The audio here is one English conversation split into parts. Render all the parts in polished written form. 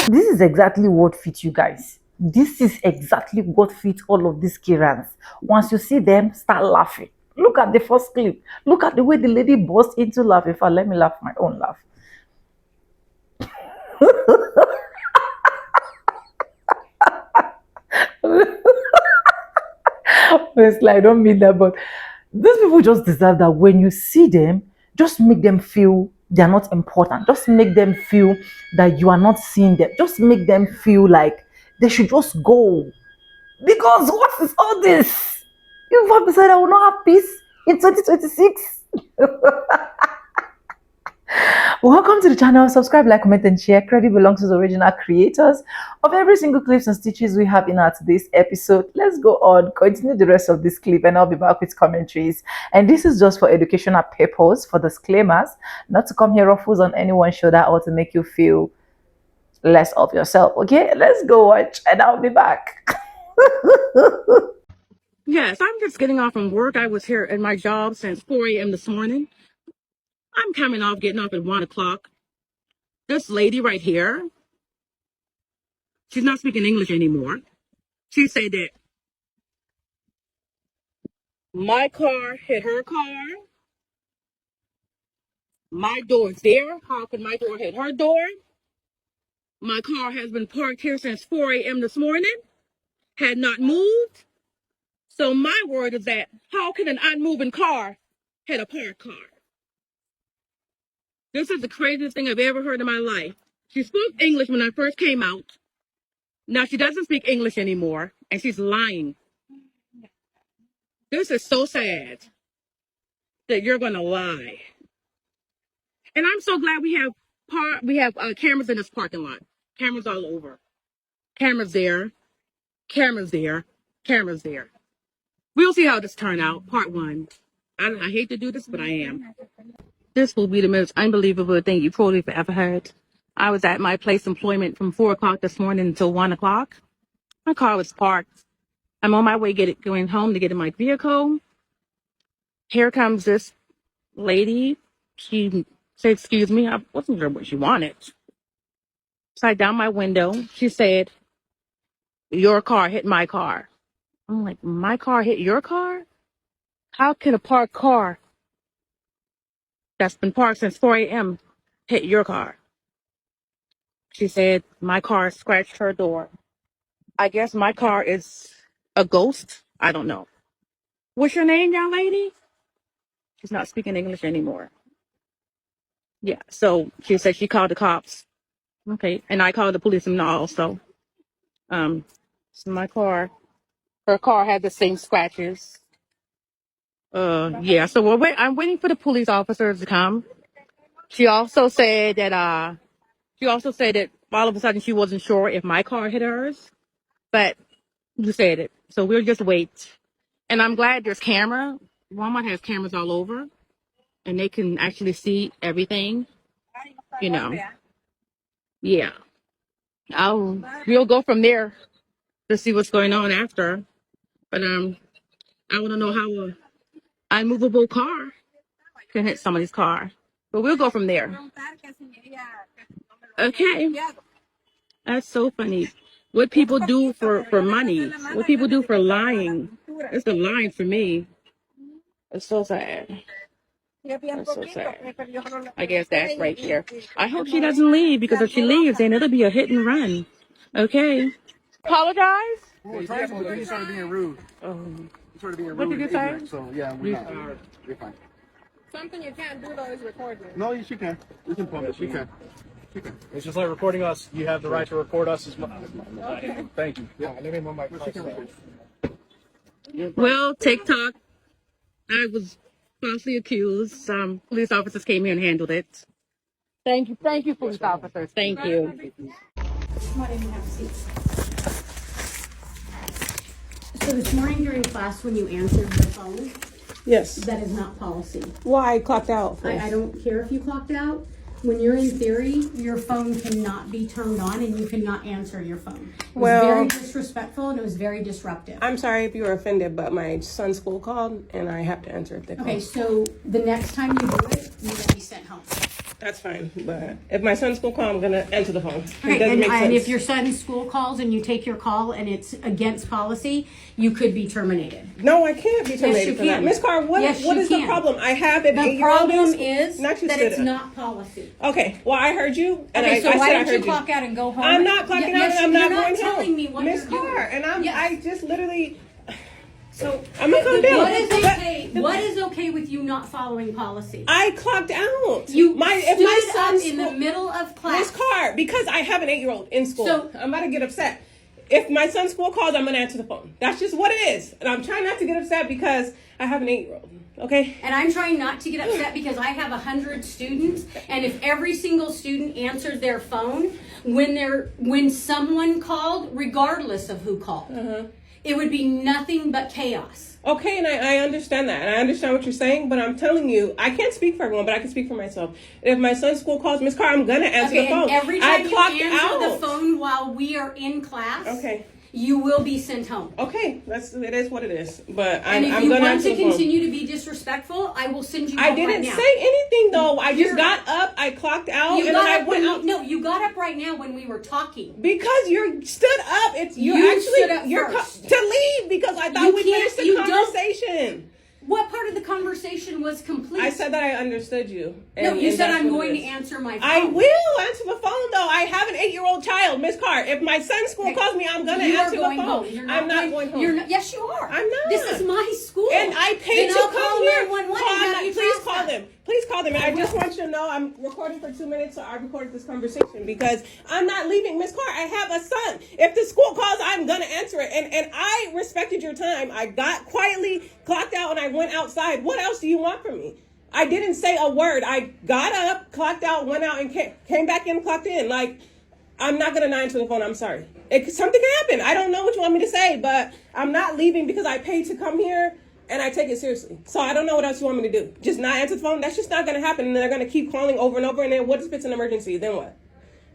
This is exactly what fits you guys. This is exactly what fits all of these Kirans. Once you see them, start laughing. Look at the first clip. Look at the way the lady burst into laughing. In fact, let me laugh my own laugh. Honestly, I don't mean that, but these people just deserve that when you see them, just make them feel they're not important. Just make them feel that you are not seeing them. Just make them feel like they should just go. Because what is all this? You have decided I will not have peace in 2026. Welcome to the channel. Subscribe, like, comment, and share. Credit belongs to the original creators of every single clips and stitches we have in our today's episode. Let's go on, continue the rest of this clip, and I'll be back with commentaries. And this is just for educational purpose, for disclaimers, not to come here ruffles on anyone's shoulder or to make you feel less of yourself. Okay, let's go watch, and I'll be back. Yes, I'm just getting off from work. I was here at my job since 4 a.m. this morning. I'm getting off at 1 o'clock. This lady right here, she's not speaking English anymore. She said that my car hit her car. My door's there. How could my door hit her door? My car has been parked here since 4 a.m. this morning, had not moved. So my word is that how can an unmoving car hit a parked car? This is the craziest thing I've ever heard in my life. She spoke English when I first came out. Now she doesn't speak English anymore, and she's lying. This is so sad that you're gonna lie. And I'm so glad we have cameras in this parking lot. Cameras all over. Cameras there. Cameras there. Cameras there. We'll see how this turn out. Part one. I hate to do this, but I am. This will be the most unbelievable thing you probably ever heard. I was at my place of employment from 4 o'clock this morning until 1 o'clock. My car was parked. I'm on my way going home to get in my vehicle. Here comes this lady. She said, "Excuse me." I wasn't sure what she wanted. Upside down my window. She said, "Your car hit my car." I'm like, "My car hit your car? How can a parked car that's been parked since 4 a.m. hit your car?" She said, "My car scratched her door." I guess my car is a ghost. I don't know. What's your name, young lady? She's not speaking English anymore. Yeah, so she said she called the cops. Okay, and I called the police and also. So my car, her car had the same scratches. Yeah. So I'm waiting for the police officers to come. She also said that all of a sudden she wasn't sure if my car hit hers, but you said it, so we'll just wait. And I'm glad there's camera. Walmart has cameras all over, and they can actually see everything. You know. Yeah. We'll go from there to see what's going on after. But I want to know how a unmovable car can hit somebody's car. But we'll go from there. Okay. That's so funny. What people do for money. What people do for lying. It's the lying for me. It's so sad. That's so sad. I guess that's right there. I hope she doesn't leave, because if she leaves, then it'll be a hit and run. Okay. Apologize? Well, you started being rude. You started being rude. What did you say? So, yeah, we're not. You're fine. Something you can't do though is record it. No, you can. You can put it. You can. It's just like recording us. You have the right to record us as well. Okay. Thank you. Yeah, let me move my car. Well, TikTok, I was falsely accused. Some police officers came here and handled it. Thank you, police officers. Thank you. So this morning during class, when you answered the phone, Yes. that is not policy. Why I clocked out? I don't care if you clocked out. When you're in theory, your phone cannot be turned on and you cannot answer your phone. It was Well- very disrespectful and it was very disruptive. I'm sorry if you were offended, but my son's school called and I have to answer if they call. Okay, so the next time you do it, you're gonna be sent home. That's fine, but if my son's school call, I'm gonna answer the phone. It Okay, doesn't make and sense. if your son's school calls and you take your call and it's against policy, you could be terminated. No, I can't be terminated you for that. can. Miss Carr, what Yes, you is the can. problem? I have an The 8-year-old in problem school. is Not you that sit it's up. not policy. Okay, well, I heard you, and Okay, so I why said I don't you heard clock out and go home? I'm not clocking out, Yes, and I'm not you're going not telling home. me what Miss you're doing. Carr, and Yes. I just literally. So I'm gonna come down. what is But- okay? What is okay with you not following policy? I clocked out. You if my stood son's up in the middle of class. Miss Carr, because I have an 8-year-old in school. So- I'm about to get upset. If my son's school calls, I'm gonna answer the phone. That's just what it is, and I'm trying not to get upset because I have an 8-year-old. Okay. And I'm trying not to get upset because I have 100 students, and if every single student answered their phone when someone called, regardless of who called, it would be nothing but chaos. Okay, and I understand that, and I understand what you're saying, but I'm telling you, I can't speak for everyone, but I can speak for myself. If my son's school calls, Miss Carr, I'm gonna answer the Okay, phone. and every I time you clocked answer out. the phone while we are in class, Okay. you will be sent home. Okay, it is what it is. But And if I'm you gonna want answer to the phone. continue to be disrespectful, I will send you I home didn't right now. say anything though. I just You're- got up, I clocked out, You and got then I up went when out. no, you got up right now when we were talking. Because you stood up. You're You actually stood up first. to leave because I thought You we can't- finished the you don't- conversation. What part of the conversation was complete? I said that I understood you. no, you and said that's I'm what it going to is. answer my phone. I will answer the phone though. I have an 8-year-old child, Miss Carr. If my son's school Okay. calls me, I'm gonna You are answer the going phone. home. You're I'm not going home. You're not, yes, you are. I'm not. This is my school. And I paid Then to I'll come call here. 911 and have you Please pass call that. them. Please call them. And I just will. want you to know I'm recording for 2 minutes, so I recorded this conversation because I'm not leaving. Miss Carr, I have a son. If the school calls, I'm gonna answer it. And I respected your time. I got quietly, clocked out, and I went outside. What else do you want from me? I didn't say a word. I got up, clocked out, went out, and came back in, clocked in. Like, I'm not gonna not answer the phone. I'm sorry. Something can happen. I don't know what you want me to say, but I'm not leaving because I paid to come here and I take it seriously. So I don't know what else you want me to do. Just not answer the phone? That's just not gonna happen. And then they're gonna keep calling over and over. And then what if it's an emergency? Then what?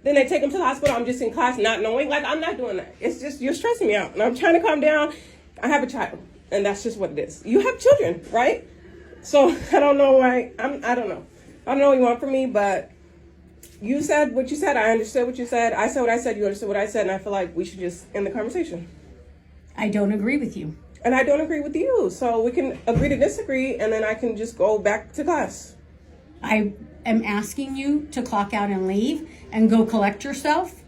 Then they take them to the hospital. I'm just in class not knowing. Like, I'm not doing that. It's just, you're stressing me out. And I'm trying to calm down. I have a child. And that's just what it is. You have children, right? So I don't know why. I don't know. I don't know what you want from me, but you said what you said. I understood what you said. I said what I said. You understood what I said. And I feel like we should just end the conversation. I don't agree with you. And I don't agree with you. So we can agree to disagree, and then I can just go back to class. I am asking you to clock out and leave and go collect yourself,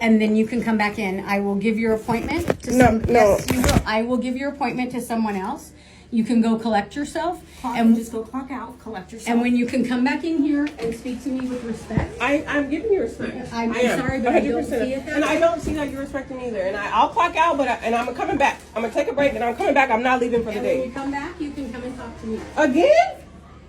and then you can come back in. I will give your appointment to No. Yes, you will. I will give your appointment to someone else. You can go collect yourself, And just go clock out, collect yourself. and when you can come back in here and speak to me with respect. I'm giving you respect. I'm I am. sorry, but I don't 100%. see it that And I way. don't see how you're respecting me either. And I'll clock out, and I'm coming back. I'm gonna take a break, and I'm coming back. I'm not leaving for the And when you day. come back, you can come and talk to me. Again?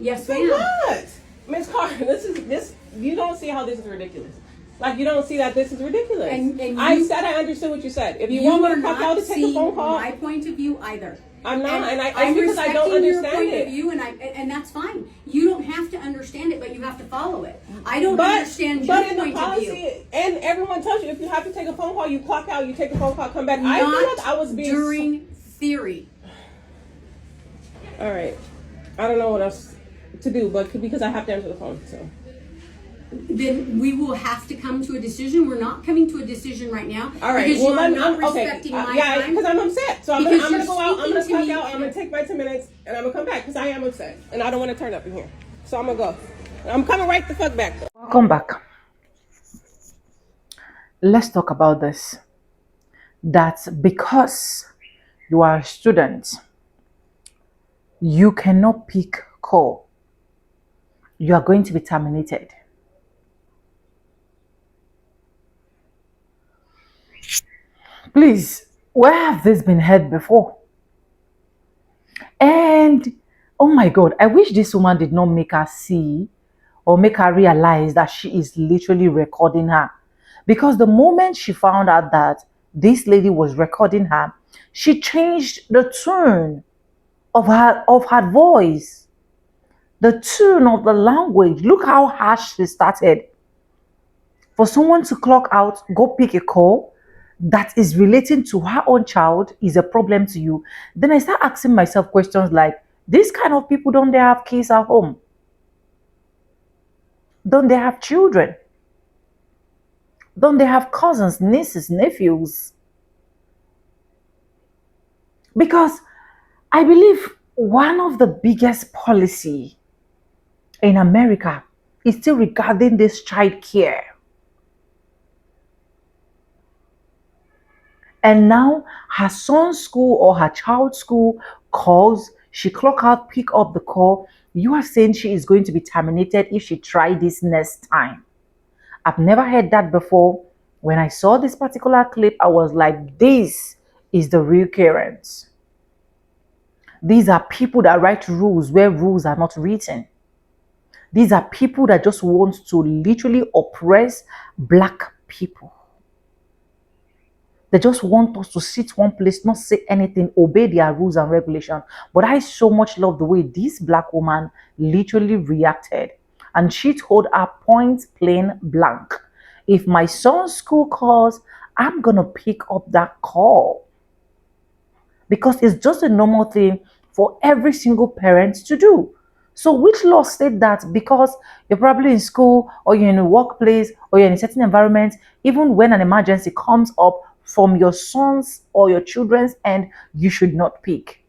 Yes, For ma'am. what? Miss Carr, this. You don't see how this is ridiculous. Like, you don't see that this is ridiculous. And I you- said I understood what you said. If you You want me are to clock not out to take a seeing phone call, my point of view either. I'm not, and it's I'm because I don't respecting your understand point it. of view, and that's fine. You don't have to understand it, but you have to follow it. I don't But understand your but in the point of view. policy, and everyone tells you if you have to take a phone call, you clock out, you take a phone call, come back. I feel Not like I was being during theory. All right, I don't know what else to do, but because I have to answer the phone, so. Then we will have to come to a decision. We're not coming to a decision right now. All right. Because Well, you are then not okay. respecting my Yeah, time. because I'm upset. So I'm Because gonna you're go out. I'm gonna speaking to clock me- out. I'm gonna take my 10 minutes, and I'm gonna come back because I am upset, and I don't want to turn up in here. So I'm gonna go. I'm coming right the fuck back though. Welcome back. Let's talk about this. That because you are a student, you cannot pick call. You are going to be terminated. Please, where have this been heard before? And oh my God, I wish this woman did not make her see or make her realize that she is literally recording her. Because the moment she found out that this lady was recording her, she changed the tone of her voice. The tune of the language, look how harsh she started. For someone to clock out, go pick a call that is relating to her own child is a problem to you. Then I start asking myself questions like, these kind of people, don't they have kids at home? Don't they have children? Don't they have cousins, nieces, nephews? Because I believe one of the biggest policy in America is still regarding this child care. And now her son's school or her child's school calls, she clock out, pick up the call. You are saying she is going to be terminated if she try this next time. I've never heard that before. When I saw this particular clip, I was like, this is the real Karens. These are people that write rules where rules are not written. These are people that just want to literally oppress black people. They just want us to sit one place, not say anything, obey their rules and regulations. But I so much love the way this black woman literally reacted. And she told her point plain blank, if my son's school calls, I'm going to pick up that call. Because it's just a normal thing for every single parent to do. So which law state that because you're probably in school or you're in a workplace or you're in a certain environment, even when an emergency comes up from your son's or your children's end, you should not pick.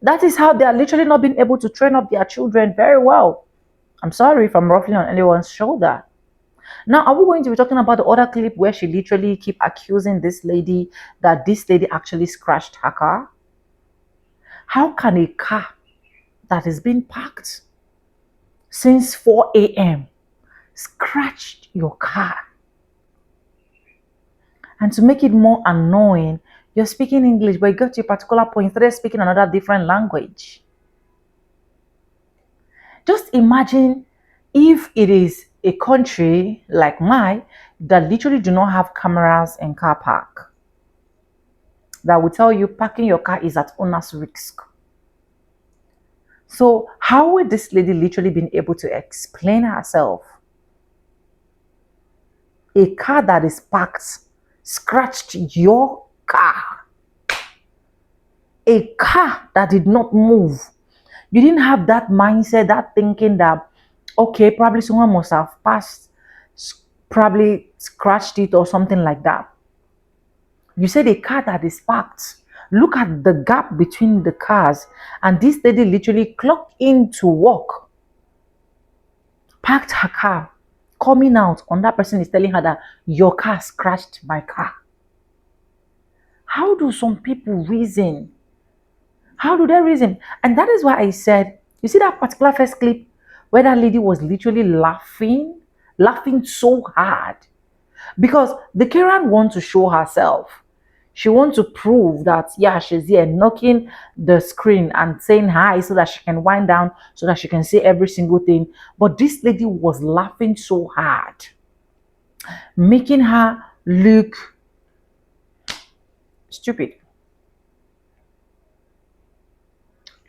That is how they are literally not being able to train up their children very well. I'm sorry if I'm ruffling on anyone's shoulder. Now, are we going to be talking about the other clip where she literally keep accusing this lady that this lady actually scratched her car? How can a car that has been parked since 4 a.m. scratch your car? And to make it more annoying, you're speaking English, but you got to a particular point, started speaking another different language. Just imagine if it is a country like mine that literally do not have cameras in car park that will tell you parking your car is at owner's risk. So how would this lady literally been able to explain herself? A car that is parked scratched your car. A car that did not move. You didn't have that mindset, that thinking that, okay, probably someone must have passed, probably scratched it or something like that. You said a car that is parked. Look at the gap between the cars. And this lady literally clocked in to work, parked her car, coming out, and that person is telling her that your car scratched my car. How do some people reason? How do they reason? And that is why I said, you see that particular first clip where that lady was literally laughing so hard because the Karen wants to show herself. She wants to prove that, yeah, she's here knocking the screen and saying hi so that she can wind down, so that she can say every single thing. But this lady was laughing so hard, making her look stupid.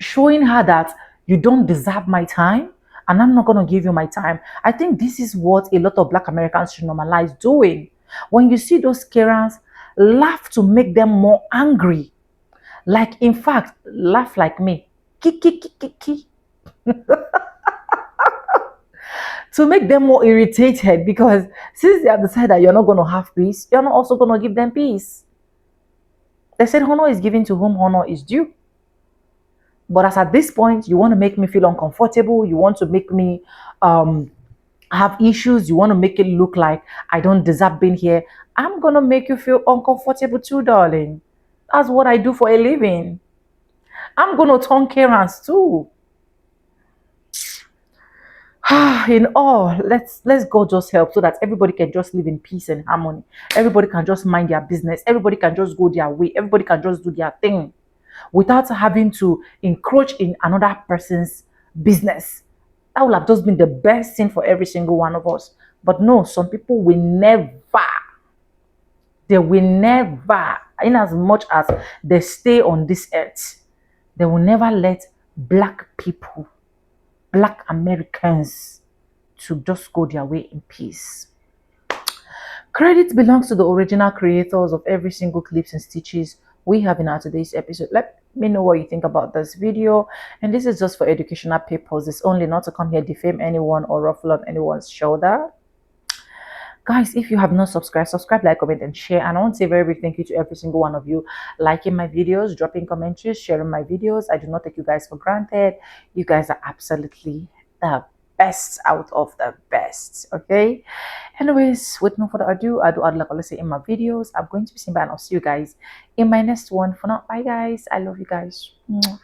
Showing her that you don't deserve my time and I'm not going to give you my time. I think this is what a lot of Black Americans should normalize doing. When you see those Karens, laugh to make them more angry. Like, in fact, laugh like me. Ki. To make them more irritated, because since they have decided that you're not going to have peace, you're not also going to give them peace. They said honor is given to whom honor is due. But as at this point, you want to make me feel uncomfortable. You want to make me have issues. You want to make it look like I don't deserve being here. I'm going to make you feel uncomfortable too, darling. That's what I do for a living. I'm going to turn Karens too. In all, let's God just help so that everybody can just live in peace and harmony. Everybody can just mind their business. Everybody can just go their way. Everybody can just do their thing without having to encroach in another person's business. That would have just been the best thing for every single one of us. But no, some people will never, in as much as they stay on this earth, they will never let black people, black Americans to just go their way in peace. Credit belongs to the original creators of every single clips and stitches we have in our today's episode. Let me know what you think about this video. And this is just for educational purposes only, not to come here defame anyone or ruffle on anyone's shoulder. Guys, if you have not subscribed, subscribe, like, comment, and share. And I want to say a very big thank you to every single one of you liking my videos, dropping comments, sharing my videos. I do not take you guys for granted. You guys are absolutely the best out of the best. Okay. Anyways, with no further ado, I do like I say in my videos. I'm going to be seeing by, and I'll see you guys in my next one. For now, bye guys. I love you guys. Mwah.